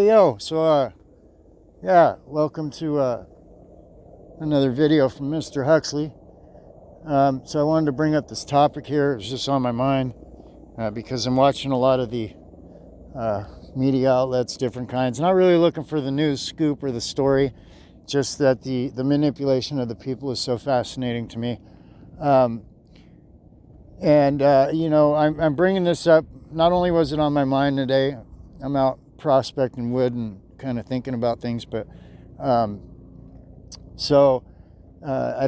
Yo. Yeah, welcome to another video from Mr. Huxley. So I wanted to bring up this topic here. It was just on my mind because I'm watching a lot of the media outlets, different kinds. Not really looking for the news scoop or the story, just that the manipulation of the people is so fascinating to me. I'm bringing this up. Not only was it on my mind today, I'm out prospecting wood and kind of thinking about things, but I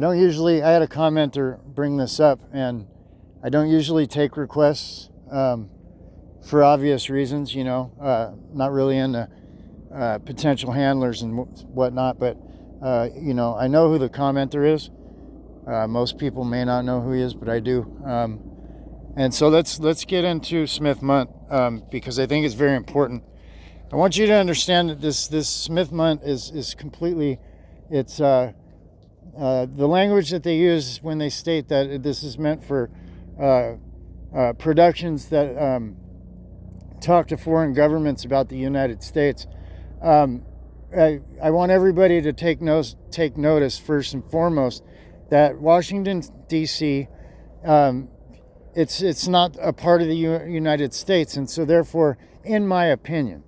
don't usually, I had a commenter bring this up, and I don't usually take requests for obvious reasons, not really into potential handlers and whatnot, but I know who the commenter is. Most people may not know who he is, but I do. And so let's get into Smith Mundt, because I think it's very important. I want you to understand that this Smith Mundt is completely, it's the language that they use when they state that this is meant for productions that talk to foreign governments about the United States. I want everybody to take notice first and foremost that Washington, D.C., it's not a part of the United States, and so therefore, in my opinion,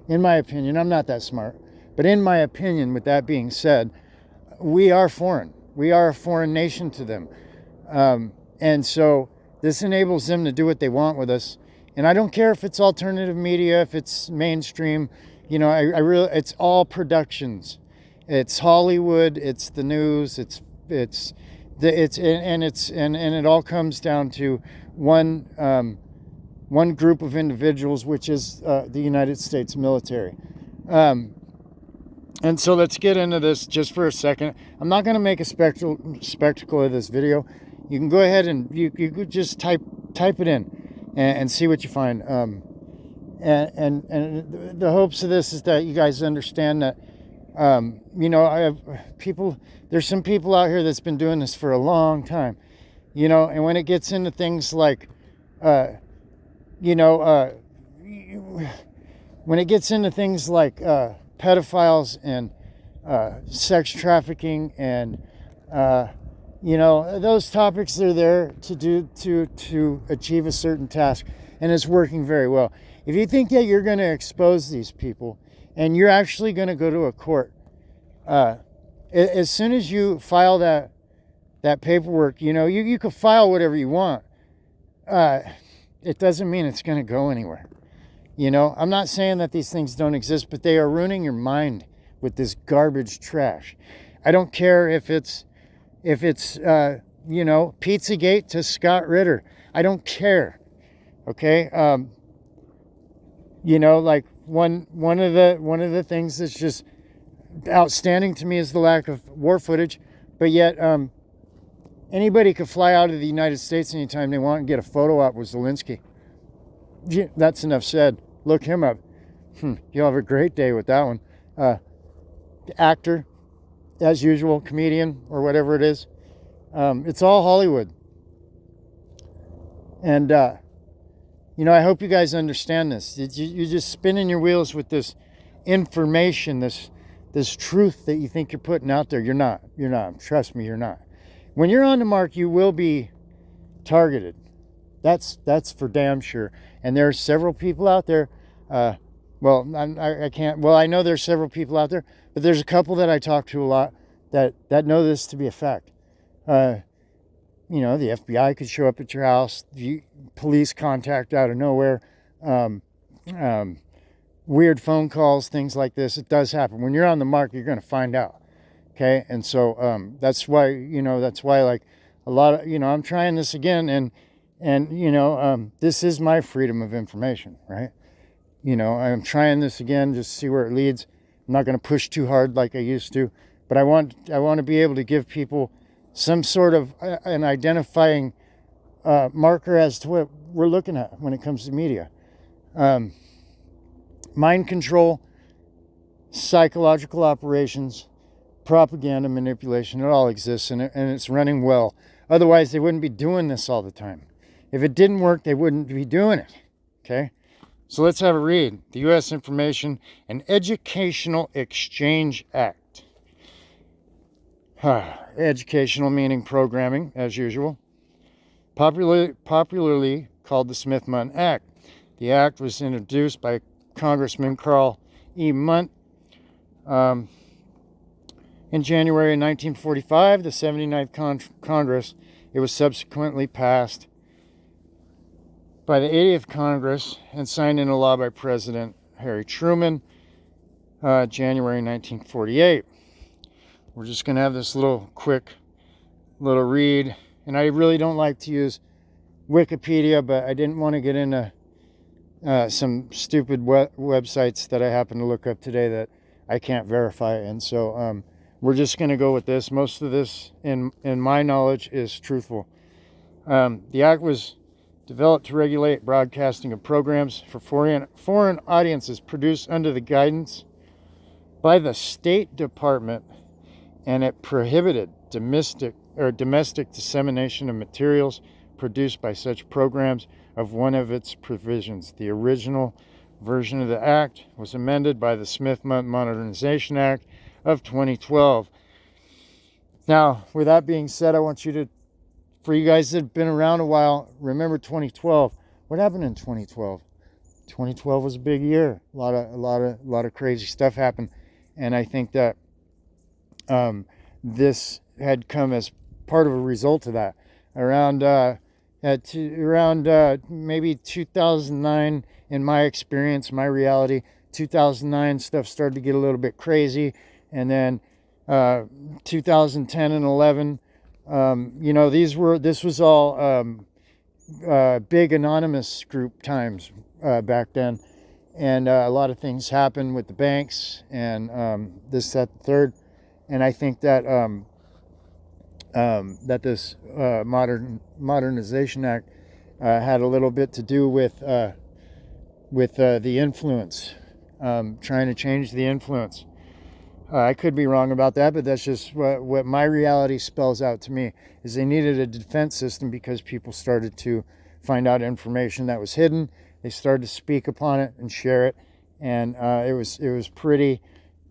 I'm not that smart, but in my opinion, with that being said, we are foreign. We are a foreign nation to them, and so this enables them to do what they want with us. And I don't care if it's alternative media, if it's mainstream, it's all productions. It's Hollywood, it's the news, and it all comes down to one group of individuals, which is the United States military. And so let's get into this just for a second. I'm not going to make a spectacle of this video. You can go ahead and you could just type it in and see what you find. And the hopes of this is that you guys understand that. I have people, there's some people out here that's been doing this for a long time, and when it gets into things like, when it gets into things like pedophiles and sex trafficking and, those topics are there to achieve a certain task, and it's working very well. If you think that you're going to expose these people, and you're actually going to go to a court, as soon as you file that paperwork, you can file whatever you want. It doesn't mean it's going to go anywhere. I'm not saying that these things don't exist, but they are ruining your mind with this garbage trash. I don't care if it's Pizzagate to Scott Ritter. I don't care. Okay. Like one of the things that's just outstanding to me is the lack of war footage, but yet anybody could fly out of the United States anytime they want and get a photo op with Zelensky. That's enough said. Look him up. You'll have a great day with that one. Actor, as usual, comedian or whatever it is. It's all Hollywood. And I hope you guys understand this. You're just spinning your wheels with this information, this truth that you think you're putting out there. You're not. Trust me, you're not. When you're on the mark, you will be targeted. That's for damn sure. And there are several people out there. I know there's several people out there, but there's a couple that I talk to a lot that know this to be a fact. The FBI could show up at your house, police contact out of nowhere, weird phone calls, things like this. It does happen. When you're on the mark, you're going to find out. Okay. And so, that's why like a lot of, I'm trying this again, and this is my freedom of information, right? I'm trying this again, just to see where it leads. I'm not going to push too hard like I used to, but I want to be able to give people some sort of an identifying marker as to what we're looking at when it comes to media. Mind control, psychological operations, propaganda, manipulation, it all exists, and it's running well. Otherwise, they wouldn't be doing this all the time. If it didn't work, they wouldn't be doing it, okay? So let's have a read. The U.S. Information and Educational Exchange Act. Educational meaning programming, as usual. Popularly called the Smith-Mundt Act. The act was introduced by Congressman Carl E. Mundt in January 1945, the 79th Congress. It was subsequently passed by the 80th Congress and signed into law by President Harry Truman, January 1948. We're just going to have this quick little read. And I really don't like to use Wikipedia, but I didn't want to get into some stupid websites that I happened to look up today that I can't verify. And so we're just going to go with this. Most of this, in my knowledge, is truthful. The act was developed to regulate broadcasting of programs for foreign audiences produced under the guidance by the State Department, and it prohibited domestic dissemination of materials produced by such programs of one of its provisions. The original version of the act was amended by the Smith-Mundt Modernization Act of 2012. Now, with that being said, I want you to, for you guys that have been around a while, remember 2012. What happened in 2012? 2012 was a big year. A lot of crazy stuff happened, and I think that this had come as part of a result of that. Around maybe 2009, in my experience, my reality, 2009 stuff started to get a little bit crazy, and then 2010 and 11. This was all big anonymous group times back then, and a lot of things happened with the banks and this, that, the third. And I think that that this Modernization Act had a little bit to do with the influence, trying to change the influence. I could be wrong about that, but that's just what my reality spells out to me, is they needed a defense system because people started to find out information that was hidden. They started to speak upon it and share it, and it was pretty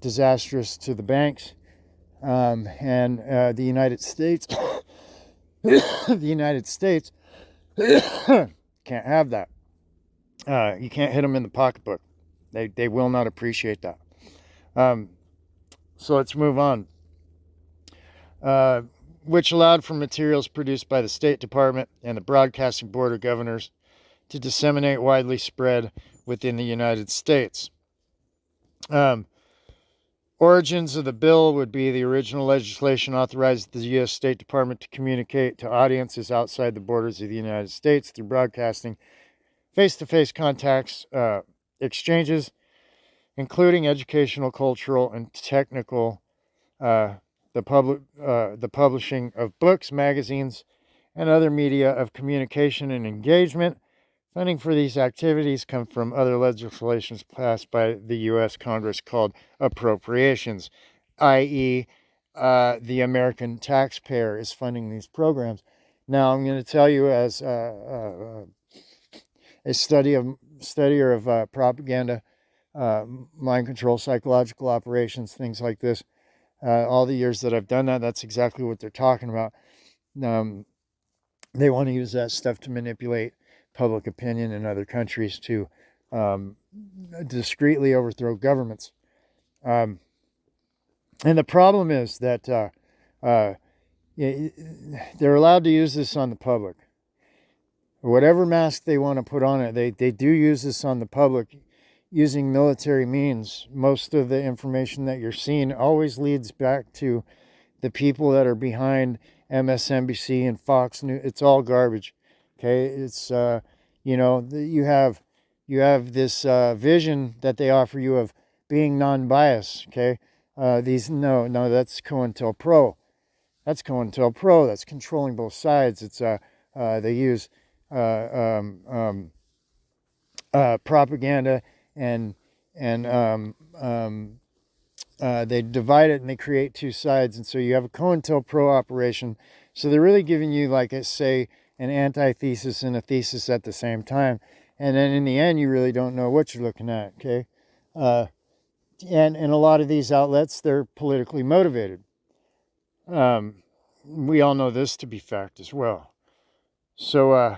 disastrous to the banks. And the United States, the United States can't have that. You can't hit them in the pocketbook. They will not appreciate that. So let's move on. Which allowed for materials produced by the State Department and the Broadcasting Board of Governors to disseminate widely spread within the United States. Origins of the bill would be the original legislation authorized the U.S. State Department to communicate to audiences outside the borders of the United States through broadcasting face-to-face contacts, exchanges, including educational, cultural, and technical, the publishing of books, magazines, and other media of communication and engagement. Funding for these activities come from other legislations passed by the U.S. Congress called appropriations, i.e., the American taxpayer is funding these programs. Now, I'm going to tell you, as a studier of propaganda, mind control, psychological operations, things like this, all the years that I've done that, that's exactly what they're talking about. They want to use that stuff to manipulate public opinion in other countries to discreetly overthrow governments. And the problem is that they're allowed to use this on the public. Whatever mask they want to put on it, they do use this on the public using military means. Most of the information that you're seeing always leads back to the people that are behind MSNBC and Fox News. It's all garbage. Okay, it's you have this vision that they offer you of being non-biased. Okay, that's COINTELPRO. That's COINTELPRO. That's controlling both sides. It's they use propaganda and they divide it and they create two sides, and so you have a COINTELPRO operation. So they're really giving you, like I say, an antithesis and a thesis at the same time. and then in the end, you really don't know what you're looking at. Okay, and a lot of these outlets, they're politically motivated. We all know this to be fact as well. So,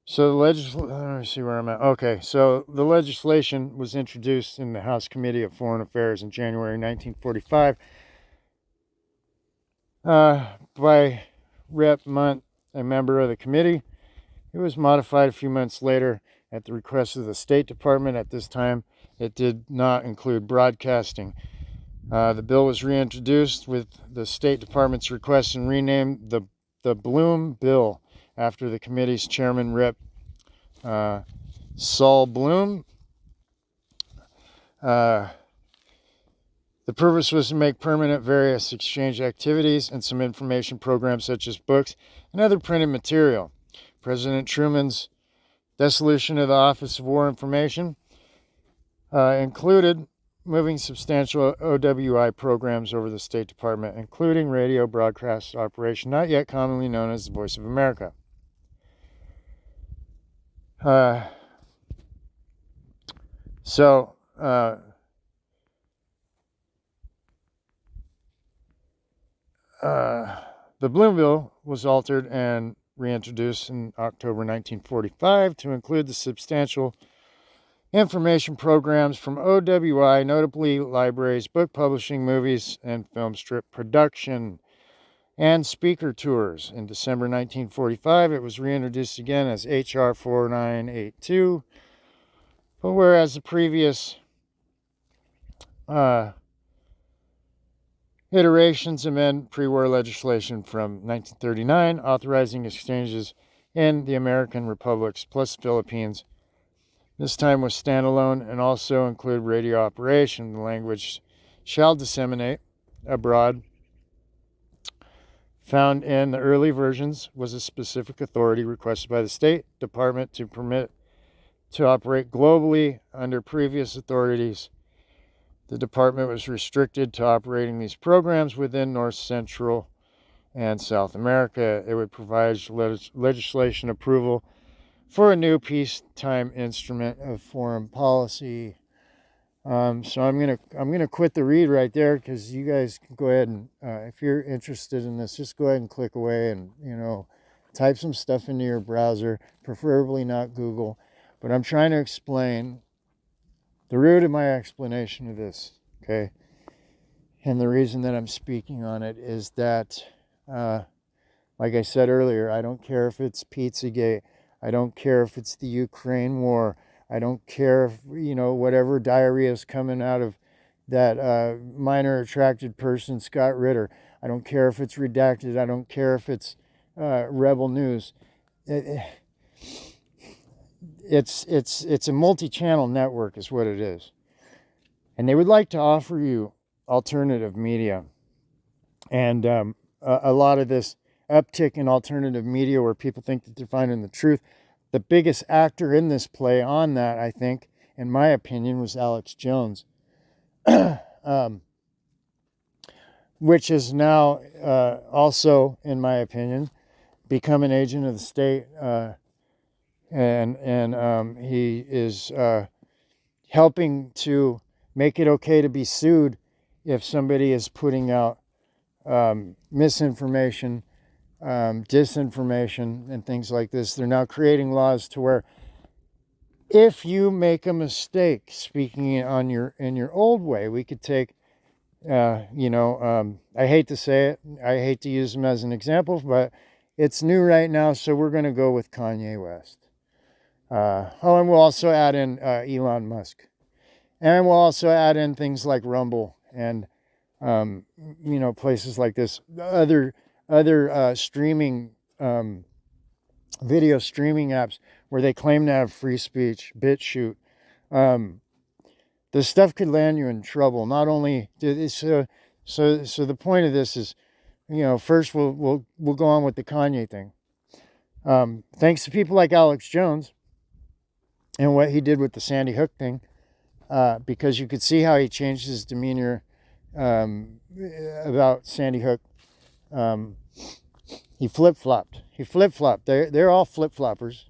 so let me see where I'm at. Okay, so the legislation was introduced in the House Committee of Foreign Affairs in January 1945 by Rep. Mundt, a member of the committee. It was modified a few months later at the request of the State Department. At this time, it did not include broadcasting. The bill was reintroduced with the State Department's request and renamed the Bloom Bill after the committee's chairman, Rep. Saul Bloom. The purpose was to make permanent various exchange activities and some information programs such as books and other printed material. President Truman's dissolution of the Office of War Information included moving substantial OWI programs over the State Department, including radio broadcast operation, not yet commonly known as the Voice of America. The Bloom Bill was altered and reintroduced in October 1945 to include the substantial information programs from OWI, notably libraries, book publishing, movies, and film strip production, and speaker tours. In December 1945, it was reintroduced again as H.R. 4982, but whereas the previous iterations amend pre-war legislation from 1939, authorizing exchanges in the American republics plus Philippines. This time was standalone and also include radio operation. The language shall disseminate abroad. Found in the early versions was a specific authority requested by the State Department to permit to operate globally. Under previous authorities, the department was restricted to operating these programs within North, Central, and South America. It would provide legislation approval for a new peacetime instrument of foreign policy. So I'm gonna quit the read right there, because you guys can go ahead and if you're interested in this, just go ahead and click away and type some stuff into your browser, preferably not Google. But I'm trying to explain the root of my explanation of this, okay? And the reason that I'm speaking on it is that, like I said earlier, I don't care if it's Pizzagate. I don't care if it's the Ukraine war. I don't care if, whatever diarrhea is coming out of that minor attracted person, Scott Ritter. I don't care if it's redacted. I don't care if it's Rebel News. It's a multi-channel network is what it is. And they would like to offer you alternative media. And a lot of this uptick in alternative media where people think that they're finding the truth, the biggest actor in this play on that, I think, in my opinion, was Alex Jones, which is now also, in my opinion, become an agent of the state, and he is helping to make it okay to be sued if somebody is putting out misinformation, disinformation, and things like this. They're now creating laws to where if you make a mistake speaking in your old way, we could take, I hate to say it, I hate to use him as an example, but it's new right now, so we're going to go with Kanye West. And we'll also add in Elon Musk. And we'll also add in things like Rumble and, places like this, other streaming, video streaming apps where they claim to have free speech, BitChute. This stuff could land you in trouble. Not only so the point of this is, first we'll go on with the Kanye thing. Thanks to people like Alex Jones and what he did with the Sandy Hook thing, because you could see how he changed his demeanor about Sandy Hook. He flip-flopped. They're all flip-floppers.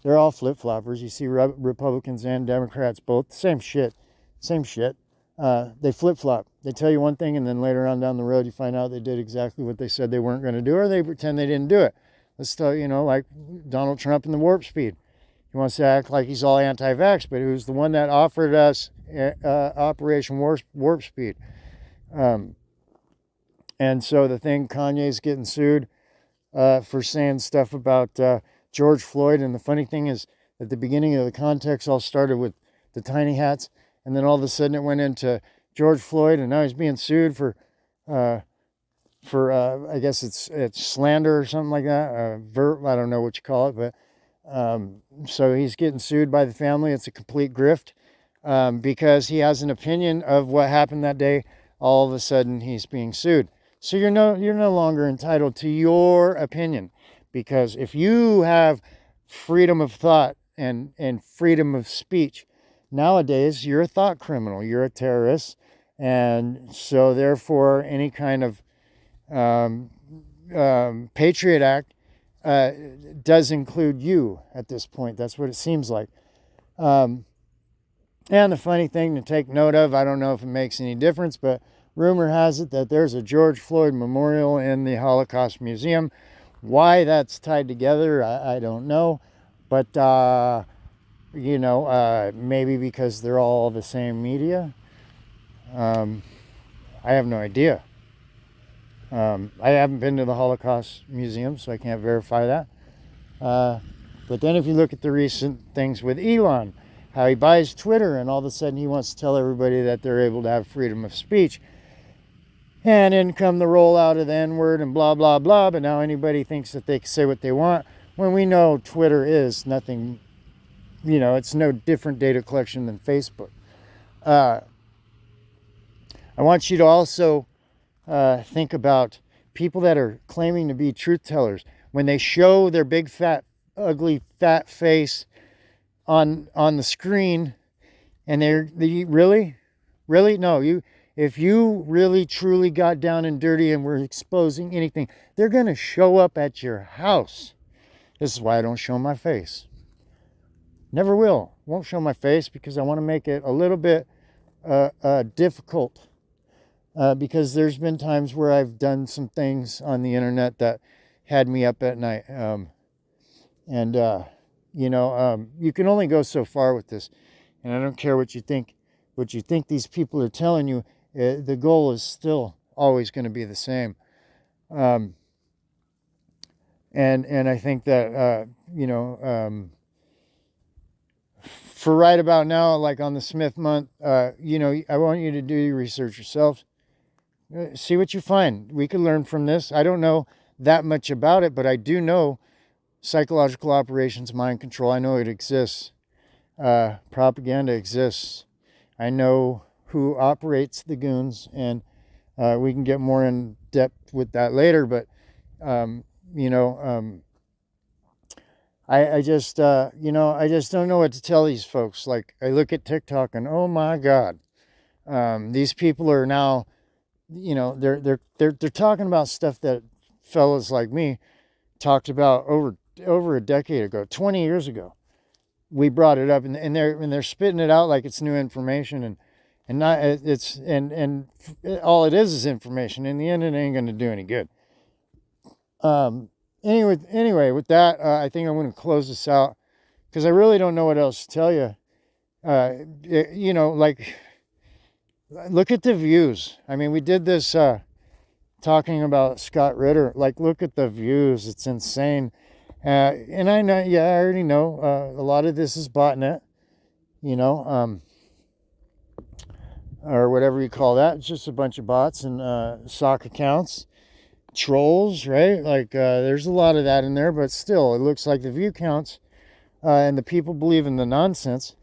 They're all flip-floppers. You see Republicans and Democrats both. Same shit. They flip-flop. They tell you one thing, and then later on down the road, you find out they did exactly what they said they weren't going to do, or they pretend they didn't do it. Let's tell you, like Donald Trump and the warp speed. He wants to act like he's all anti-vax, but who's the one that offered us Operation Warp Speed? And so the thing, Kanye's getting sued for saying stuff about George Floyd. And the funny thing is, at the beginning of the context, all started with the tiny hats, and then all of a sudden it went into George Floyd, and now he's being sued for I guess it's slander or something like that. I don't know what you call it, but so he's getting sued by the family. It's a complete grift because he has an opinion of what happened that day. All of a sudden, he's being sued. So you're no longer entitled to your opinion, because if you have freedom of thought and freedom of speech, nowadays you're a thought criminal. You're a terrorist, and so therefore any kind of Patriot Act does include you at this point. That's what it seems like. And the funny thing to take note of, I don't know if it makes any difference, but rumor has it that there's a George Floyd memorial in the Holocaust Museum. Why that's tied together, I don't know. But, maybe because they're all the same media. I have no idea. I haven't been to the Holocaust Museum, so I can't verify that. But then if you look at the recent things with Elon, how he buys Twitter, and all of a sudden he wants to tell everybody that they're able to have freedom of speech. And in come the rollout of the N-word and blah, blah, blah. But now anybody thinks that they can say what they want, when we know Twitter is nothing, it's no different data collection than Facebook. I want you to also think about people that are claiming to be truth tellers. When they show their big, fat, ugly, fat face on the screen, and they really no, if you really truly got down and dirty and were exposing anything, they're going to show up at your house. This is why I don't show my face. Never will. Won't show my face because I want to make it a little bit difficult. Because there's been times where I've done some things on the internet that had me up at night. You can only go so far with this. And I don't care what you think these people are telling you. The goal is still always going to be the same. And I think that, for right about now, like on the Smith month, I want you to do your research yourself. See what you find. We could learn from this. I don't know that much about it, but I do know psychological operations, mind control. I know it exists. Propaganda exists. I know who operates the goons, and we can get more in depth with that later. But I just don't know what to tell these folks. Like, I look at TikTok and oh my God, these people are now, they're talking about stuff that fellas like me talked about over a decade ago, 20 years ago. We brought it up, and they're spitting it out like it's new information, and not it's and all it is information. In the end, it ain't going to do any good. Anyway, with that, I think I'm going to close this out because I really don't know what else to tell you. Look at the views. I mean, we did this talking about Scott Ritter. Like, look at the views. It's insane. And I know, I already know a lot of this is botnet, or whatever you call that. It's just a bunch of bots and sock accounts, trolls, right? Like, there's a lot of that in there, but still, it looks like the view counts and the people believe in the nonsense.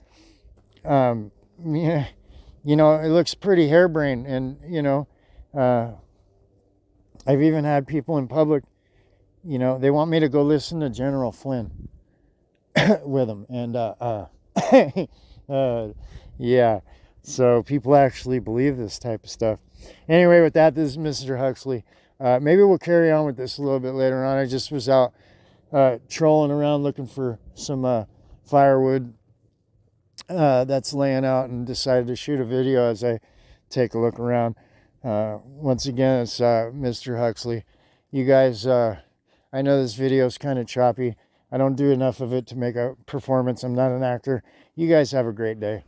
It looks pretty harebrained, and I've even had people in public, they want me to go listen to General Flynn with them, and yeah, so people actually believe this type of stuff. Anyway, with that, this is Mr. Huxley. Maybe we'll carry on with this a little bit later on. I just was out trolling around looking for some firewood that's laying out, and decided to shoot a video as I take a look around. Once again, it's Mr. Huxley. You guys, I know this video is kind of choppy. I don't do enough of it to make a performance. I'm not an actor. You guys have a great day.